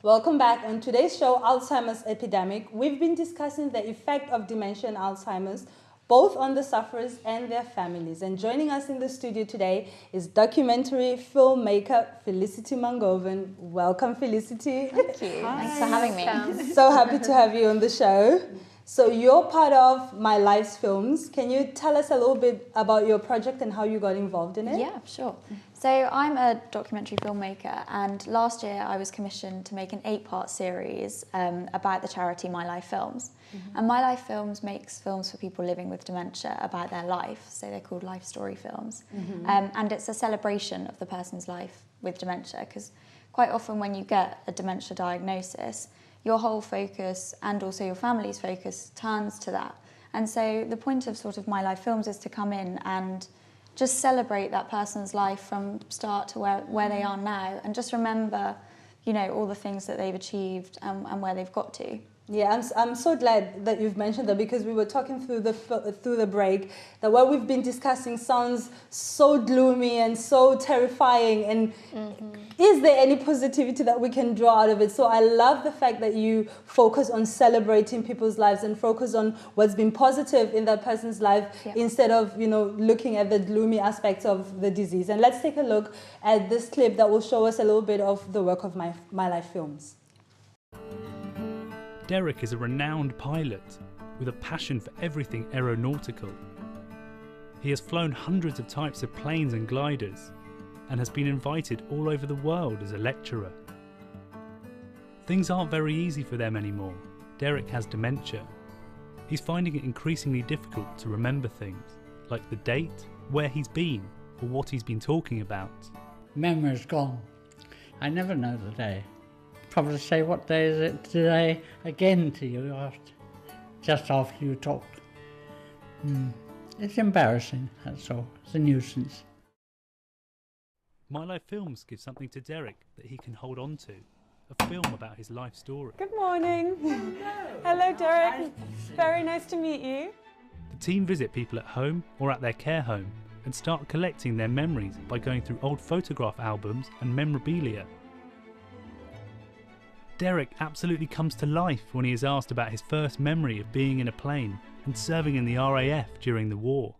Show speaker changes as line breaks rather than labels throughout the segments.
Welcome back. On today's show, Alzheimer's Epidemic, we've been discussing the effect of dementia and Alzheimer's, both on the sufferers and their families. And joining us in the studio today is documentary filmmaker Felicity Mangovan. Welcome, Felicity.
Thank you.
Hi.
Thanks for having me.
So happy to have you on the show. So you're part of MyLifeFilms. Can you tell us a little bit about your project and how you got involved in it?
Yeah, sure. So I'm a documentary filmmaker, and last year I was commissioned to make an 8-part series about the charity MyLifeFilms. And MyLifeFilms makes films for people living with dementia about their life, so they're called life story films. And it's a celebration of the person's life with dementia, because quite often when you get a dementia diagnosis, your whole focus and also your family's focus turns to that. And so the point of sort of MyLifeFilms is to come in and just celebrate that person's life from start to where they are now, and just remember, you know, all the things that they've achieved and where they've got to.
Yeah, I'm so glad that you've mentioned that, because we were talking through the break that what we've been discussing sounds so gloomy and so terrifying, and is there any positivity that we can draw out of it? So I love the fact that you focus on celebrating people's lives and focus on what's been positive in that person's life, instead of, you know, looking at the gloomy aspects of the disease. And let's take a look at this clip that will show us a little bit of the work of MyLifeFilms.
Derek is a renowned pilot with a passion for everything aeronautical. He has flown hundreds of types of planes and gliders, and has been invited all over the world as a lecturer. Things aren't very easy for them anymore. Derek has dementia. He's finding it increasingly difficult to remember things, like the date, where he's been, or what he's been talking about.
Memory's gone. I never know the day. Probably say, what day is it today again to you just after you talked. It's embarrassing, that's all. It's a nuisance.
MyLifeFilms gives something to Derek that he can hold on to, a film about his life story.
Good morning. Hello, Derek. Very nice to meet you.
The team visit people at home or at their care home and start collecting their memories by going through old photograph albums and memorabilia. Derek absolutely comes to life when he is asked about his first memory of being in a plane and serving in the RAF during the war.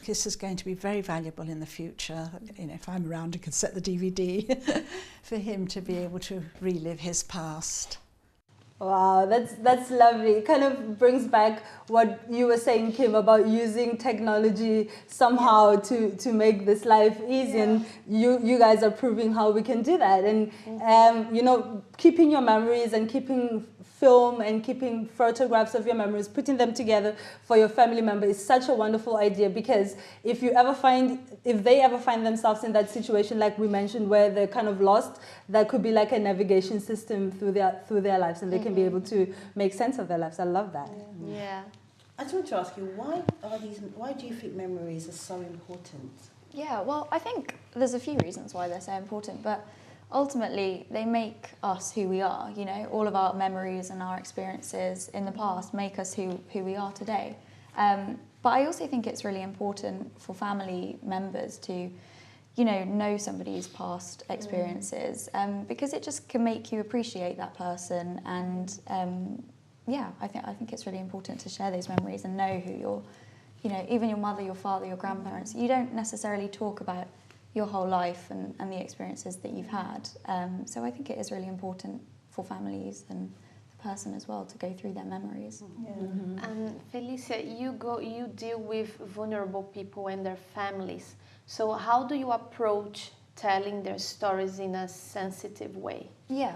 This is going to be very valuable in the future. You know, if I'm around, I can set the DVD for him to be able to relive his past.
Wow, that's lovely. It kind of brings back what you were saying, Kim, about using technology somehow to make this life easy, and you guys are proving how we can do that. And you know, keeping your memories and keeping film and keeping photographs of your memories, putting them together for your family member is such a wonderful idea, because if they ever find themselves in that situation, like we mentioned, where they're kind of lost, that could be like a navigation system through their lives, and they can be able to make sense of their lives. I love that.
Yeah. I just want to ask you, why do you think memories are so important?
Yeah, well, I think there's a few reasons why they're so important, but ultimately they make us who we are. You know, all of our memories and our experiences in the past make us who we are today. But I also think it's really important for family members to, you know somebody's past experiences, because it just can make you appreciate that person. And yeah, I think it's really important to share those memories and know who you know, even your mother, your father, your grandparents. You don't necessarily talk about your whole life and the experiences that you've had. So I think it is really important for families and the person as well to go through their memories.
And Felicia, you deal with vulnerable people and their families. So how do you approach telling their stories in a sensitive way?
Yeah.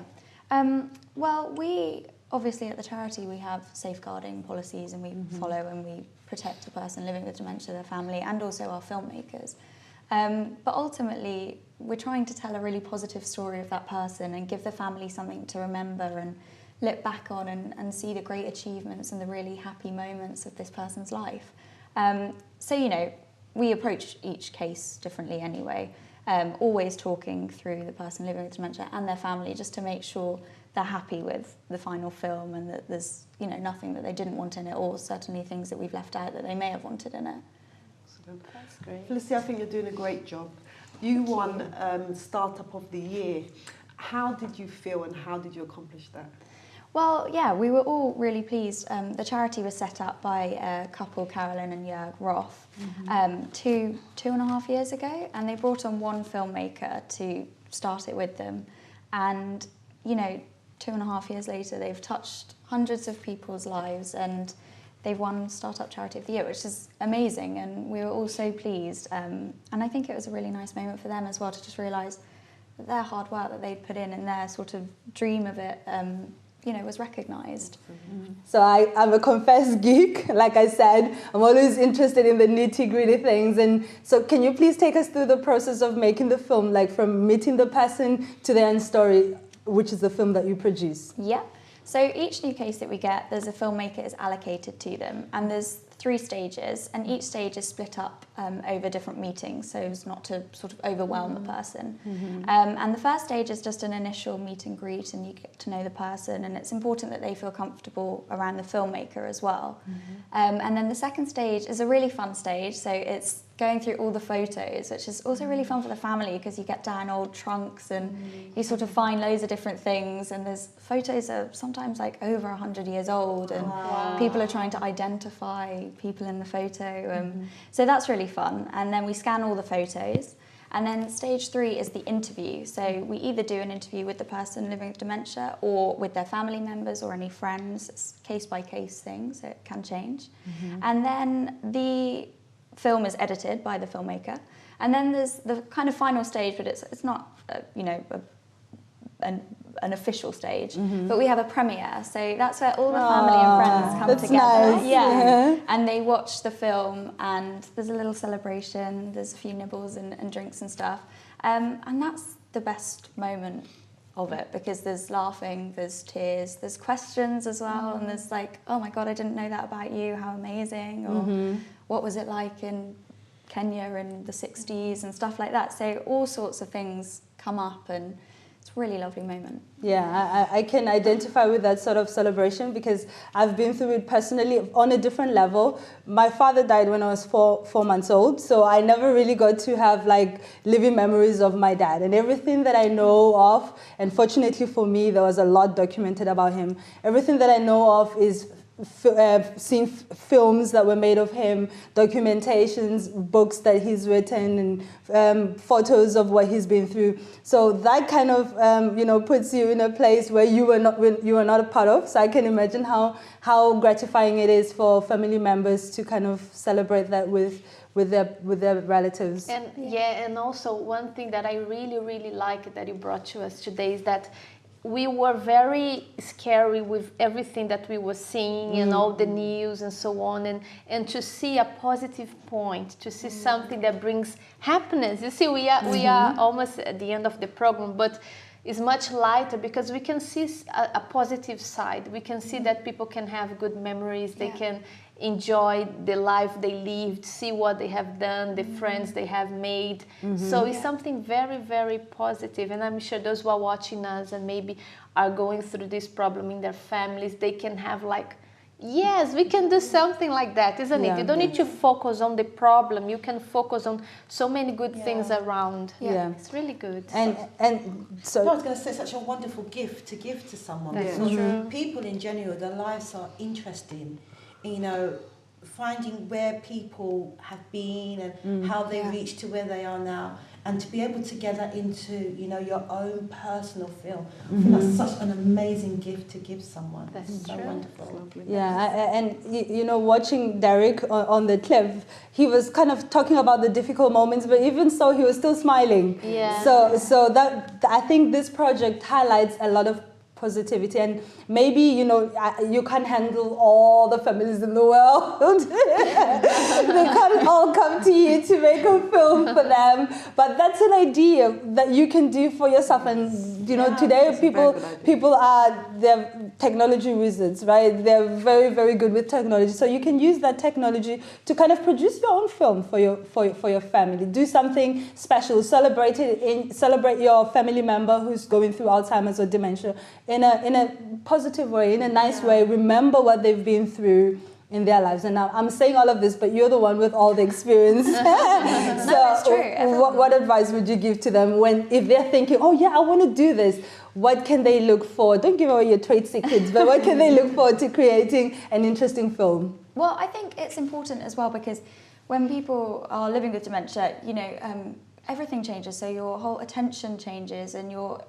Well, we obviously at the charity we have safeguarding policies, and we follow and we protect the person living with dementia, their family, and also our filmmakers. But ultimately, we're trying to tell a really positive story of that person and give the family something to remember and look back on and see the great achievements and the really happy moments of this person's life. So, you know, we approach each case differently anyway, always talking through the person living with dementia and their family, just to make sure they're happy with the final film and that there's, you know, nothing that they didn't want in it, or certainly things that we've left out that they may have wanted in it.
That's great.
Felicity, I think you're doing a great job. You won Startup of the Year How did you feel and how did you accomplish that?
Well, yeah, we were all really pleased. The charity was set up by a couple, Carolyn and Jörg Roth, 2.5 years ago, and they brought on one filmmaker to start it with them. And, you know, 2.5 years later, they've touched hundreds of people's lives and they've won Startup Charity of the Year, which is amazing, and we were all so pleased. And I think it was a really nice moment for them as well to just realise that their hard work that they'd put in and their sort of dream of it, you know, was recognised.
So I'm a confessed geek, like I said. I'm always interested in the nitty-gritty things. And so can you please take us through the process of making the film, like from meeting the person to the end story, which is the film that you produce?
Yeah. So each new case that we get, there's a filmmaker is allocated to them, and there's 3 stages, and each stage is split up over different meetings so as not to sort of overwhelm the person. And the first stage is just an initial meet and greet, and you get to know the person, and it's important that they feel comfortable around the filmmaker as well. And then the second stage is a really fun stage, so it's going through all the photos, which is also really fun for the family because you get down old trunks and you sort of find loads of different things, and there's photos are sometimes like over 100 years old, and people are trying to identify people in the photo. So that's really fun. And then we scan all the photos. And then stage 3 is the interview. So we either do an interview with the person living with dementia or with their family members or any friends. It's case by case thing, so it can change. And then the film is edited by the filmmaker. And then there's the kind of final stage, but it's not, you know, an official stage, but we have a premiere, so that's where all the family and friends come together.
Nice.
Yeah, and they watch the film, and there's a little celebration. There's a few nibbles and drinks and stuff, and that's the best moment of it because there's laughing, there's tears, there's questions as well, and there's like, oh my God, I didn't know that about you. How amazing! Or what was it like in Kenya in the 60s and stuff like that. So all sorts of things come up, and it's a really lovely moment.
Yeah, I can identify with that sort of celebration because I've been through it personally on a different level. My father died when I was four months old, so I never really got to have like living memories of my dad, and everything that I know of, and fortunately for me, there was a lot documented about him. Everything that I know of is seen films that were made of him, documentations, books that he's written, and photos of what he's been through. So that kind of puts you in a place where you were not a part of. So I can imagine how gratifying it is for family members to kind of celebrate that with their relatives.
And and also one thing that I really like that you brought to us today is that we were very scary with everything that we were seeing and all the news and so on, and to see a positive point, to see something that brings happiness. You see, we are almost at the end of the program, but it's much lighter because we can see a positive side. We can see that people can have good memories, they can enjoy the life they lived, see what they have done, the friends they have made. So it's something very, very positive. And I'm sure those who are watching us and maybe are going through this problem in their families, they can have like, yes, we can do something like that, isn't it? You don't need to focus on the problem. You can focus on so many good things around. It's really good.
And so
I was going to say, such a wonderful gift to give to someone.
That's
because people in general, their lives are interesting. You know, finding where people have been and how they reached to where they are now, and to be able to get that into, your own personal film. I think that's such an amazing gift to give someone.
That's
so wonderful.
Yeah, and watching Derek on the clip, he was kind of talking about the difficult moments, but even so, he was still smiling.
Yeah.
So that I think this project highlights a lot of positivity, and maybe you can't handle all the families in the world. They can't all come to you to make a film for them, but that's an idea that you can do for yourself. And today people they're technology wizards, right? They're very, very good with technology, so you can use that technology to kind of produce your own film for your family. Do something special, celebrate your family member who's going through Alzheimer's or dementia in a positive way, in a nice way. Remember what they've been through, in their lives. And I'm saying all of this, but you're the one with all the experience. So
it's true.
What advice would you give to them if they're thinking, oh yeah, I want to do this? What can they look for? Don't give away your trade secrets, but what can they look for to creating an interesting film?
Well, I think it's important as well, because when people are living with dementia, you know, everything changes. So your whole attention changes and your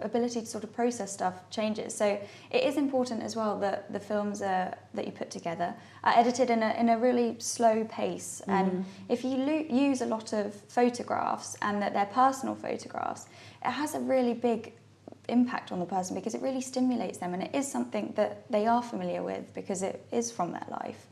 ability to sort of process stuff changes. So it is important as well that the films that you put together are edited in a really slow pace. And if you use a lot of photographs and that they're personal photographs, it has a really big impact on the person, because it really stimulates them, and it is something that they are familiar with because it is from their life.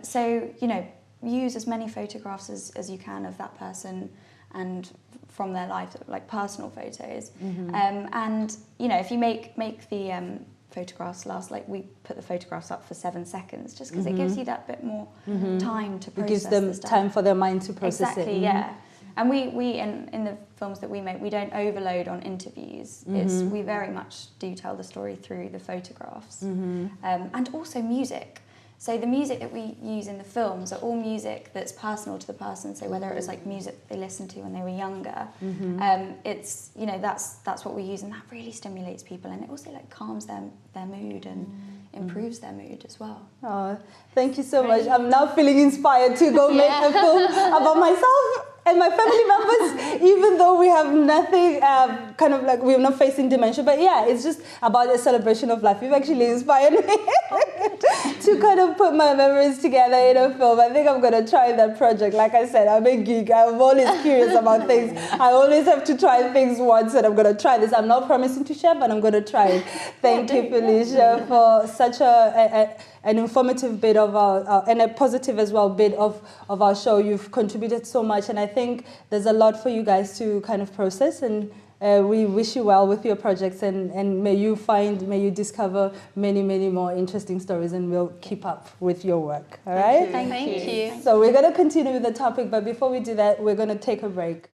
So, you know, use as many photographs as you can of that person and from their life, like personal photos. And, you know, if you make the photographs last, like we put the photographs up for 7 seconds, just because it gives you that bit more time to process.
It gives them time for their mind to process it.
Exactly, yeah. And we in the films that we make, we don't overload on interviews. We very much do tell the story through the photographs. And also music. So the music that we use in the films are all music that's personal to the person. So whether it was like music they listened to when they were younger, it's, you know, that's what we use, and that really stimulates people, and it also like calms their mood and improves their mood as well.
Oh, thank you so much. I'm now feeling inspired to go make a film about myself and my family members, even though we have nothing, kind of like we're not facing dementia, but yeah, it's just about a celebration of life. You've actually inspired me to kind of put my memories together in a film. I think I'm going to try that project. Like I said, I'm a geek. I'm always curious about things. I always have to try things once, and I'm going to try this. I'm not promising to share, but I'm going to try it. Thank you, Felicia, for such an informative bit of our, and a positive as well bit of our show. You've contributed so much, and I think there's a lot for you guys to kind of process, and we wish you well with your projects, and may you discover many, many more interesting stories, and we'll keep up with your work. All right?
Thank you.
So we're going to continue with the topic, but before we do that, we're going to take a break.